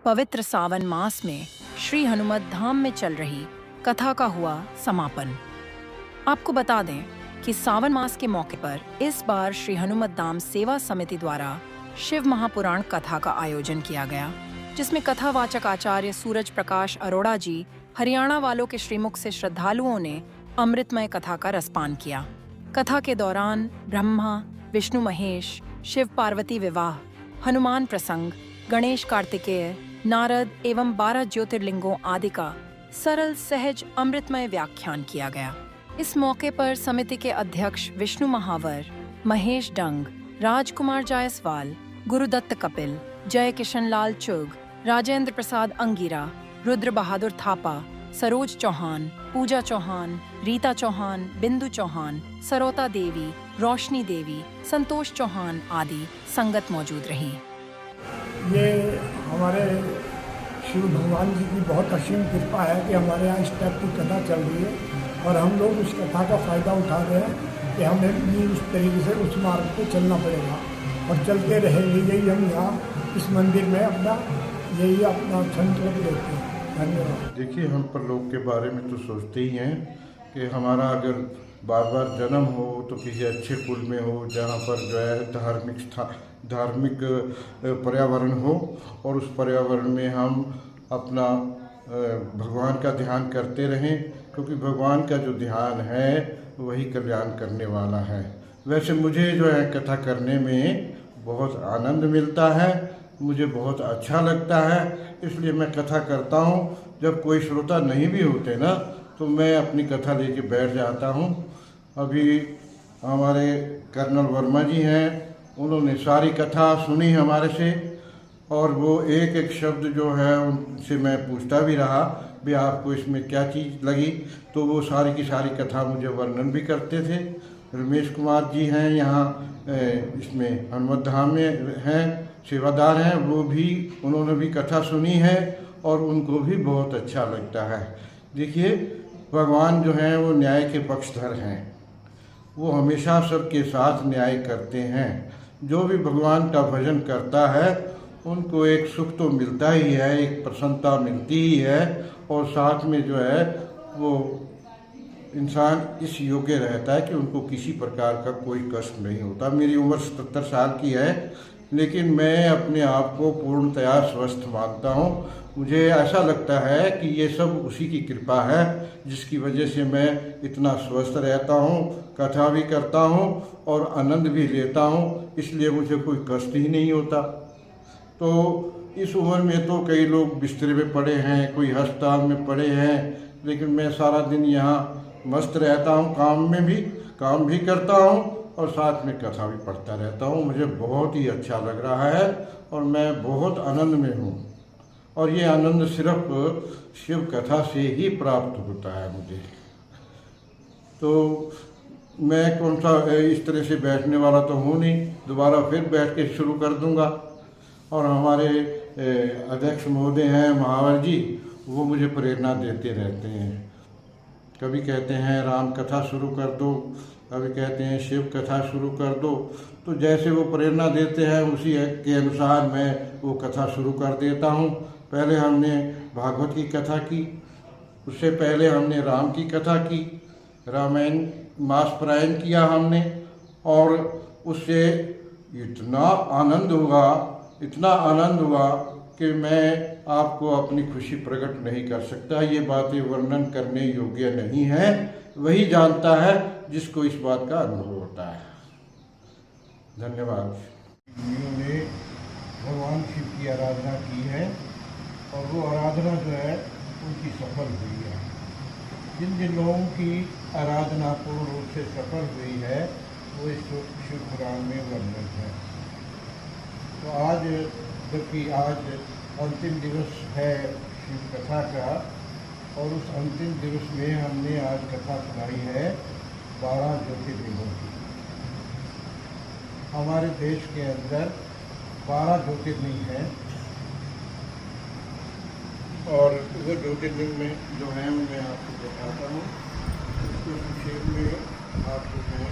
पवित्र सावन मास में श्री हनुमत धाम में चल रही कथा का हुआ समापन। आपको बता दें कि सावन मास के मौके पर इस बार श्री हनुमत धाम सेवा समिति द्वारा शिव महापुराण कथा का आयोजन किया गया, जिसमें कथावाचक आचार्य सूरज प्रकाश अरोड़ा जी हरियाणा वालों के श्रीमुख से श्रद्धालुओं ने अमृतमय कथा का रसपान किया। कथा के दौरान ब्रह्मा विष्णु महेश, शिव पार्वती विवाह, हनुमान प्रसंग, गणेश कार्तिकेय, नारद एवं 12 ज्योतिर्लिंगों आदि का सरल सहज अमृतमय व्याख्यान किया गया। इस मौके पर समिति के अध्यक्ष विष्णु महावर, महेश डंग, राजकुमार जायसवाल, गुरुदत्त कपिल, जय किशन लाल चुग, राजेंद्र प्रसाद अंगीरा, रुद्र बहादुर थापा, सरोज चौहान, पूजा चौहान, रीता चौहान, बिंदु चौहान, सरोता देवी, रोशनी देवी, संतोष चौहान आदि संगत मौजूद रही। ये हमारे शिव भगवान जी की बहुत असीम कृपा है कि हमारे यहाँ इस टाइप की कथा चल रही है और हम लोग उस कथा का फ़ायदा उठा रहे हैं कि हमें भी उस तरीके से उस मार्ग पे चलना पड़ेगा और चलते रहेंगे। यही हम यहाँ इस मंदिर में अपना संकल्प लेते हैं। धन्यवाद। देखिए, हम परलोक के बारे में तो सोचते ही हैं कि हमारा अगर बार बार जन्म हो तो किसी अच्छे कुल में हो, जहाँ पर जो है धार्मिक पर्यावरण हो और उस पर्यावरण में हम अपना भगवान का ध्यान करते रहें, क्योंकि भगवान का जो ध्यान है वही कल्याण करने वाला है। वैसे मुझे जो है कथा करने में बहुत आनंद मिलता है, मुझे बहुत अच्छा लगता है, इसलिए मैं कथा करता हूँ। जब कोई श्रोता नहीं भी होते ना तो मैं अपनी कथा लेके बैठ जाता हूँ। अभी हमारे कर्नल वर्मा जी हैं, उन्होंने सारी कथा सुनी हमारे से और वो एक एक शब्द जो है उनसे मैं पूछता भी रहा भी आपको इसमें क्या चीज़ लगी, तो वो सारी की सारी कथा मुझे वर्णन भी करते थे। रमेश कुमार जी हैं यहाँ इसमें हनुमत धाम में हैं, सेवादार हैं, वो भी उन्होंने भी कथा सुनी है और उनको भी बहुत अच्छा लगता है। देखिए, भगवान जो हैं वो न्याय के पक्षधर हैं, वो हमेशा सबके साथ न्याय करते हैं। जो भी भगवान का भजन करता है उनको एक सुख तो मिलता ही है, एक प्रसन्नता मिलती ही है और साथ में जो है वो इंसान इस योग्य रहता है कि उनको किसी प्रकार का कोई कष्ट नहीं होता। मेरी उम्र 77 साल की है, लेकिन मैं अपने आप को पूर्णतया स्वस्थ मानता हूँ। मुझे ऐसा लगता है कि ये सब उसी की कृपा है जिसकी वजह से मैं इतना स्वस्थ रहता हूँ, कथा भी करता हूँ और आनंद भी लेता हूँ, इसलिए मुझे कोई कष्ट ही नहीं होता। तो इस उम्र में तो कई लोग बिस्तर पे पड़े हैं, कोई अस्पताल में पड़े हैं, लेकिन मैं सारा दिन यहाँ मस्त रहता हूँ, काम भी करता हूँ और साथ में कथा भी पढ़ता रहता हूँ। मुझे बहुत ही अच्छा लग रहा है और मैं बहुत आनंद में हूँ और ये आनंद सिर्फ शिव कथा से ही प्राप्त होता है मुझे। तो मैं कौन सा इस तरह से बैठने वाला तो हूँ नहीं, दोबारा फिर बैठ के शुरू कर दूँगा। और हमारे अध्यक्ष महोदय हैं महावर जी, वो मुझे प्रेरणा देते रहते हैं। कभी कहते हैं राम कथा शुरू कर दो, कभी कहते हैं शिव कथा शुरू कर दो, तो जैसे वो प्रेरणा देते हैं उसी के अनुसार मैं वो कथा शुरू कर देता हूँ। पहले हमने भागवत की कथा की, उससे पहले हमने राम की कथा की, रामायण मास पारायण किया हमने और उससे इतना आनंद हुआ कि मैं आपको अपनी खुशी प्रकट नहीं कर सकता। ये बातें वर्णन करने योग्य नहीं है, वही जानता है जिसको इस बात का अनुभव होता है। धन्यवाद। उन्होंने भगवान शिव की आराधना की है और वो आराधना जो है उनकी सफल हुई है। जिन जिन लोगों की आराधना पूर्ण रूप से सफल हुई है वो इस शिव पुराण में वर्णन है। तो आज, जबकि आज अंतिम दिवस है शिव कथा का और उस अंतिम दिवस में हमने आज कथा सुनाई है 12 ज्योतिर्लिंगों की। हमारे देश के अंदर 12 ज्योतिर्लिंग हैं और वो ज्योतिर्लिंग में जो है मैं आपको बताता हूँ, उसको संक्षेप में आपको मैं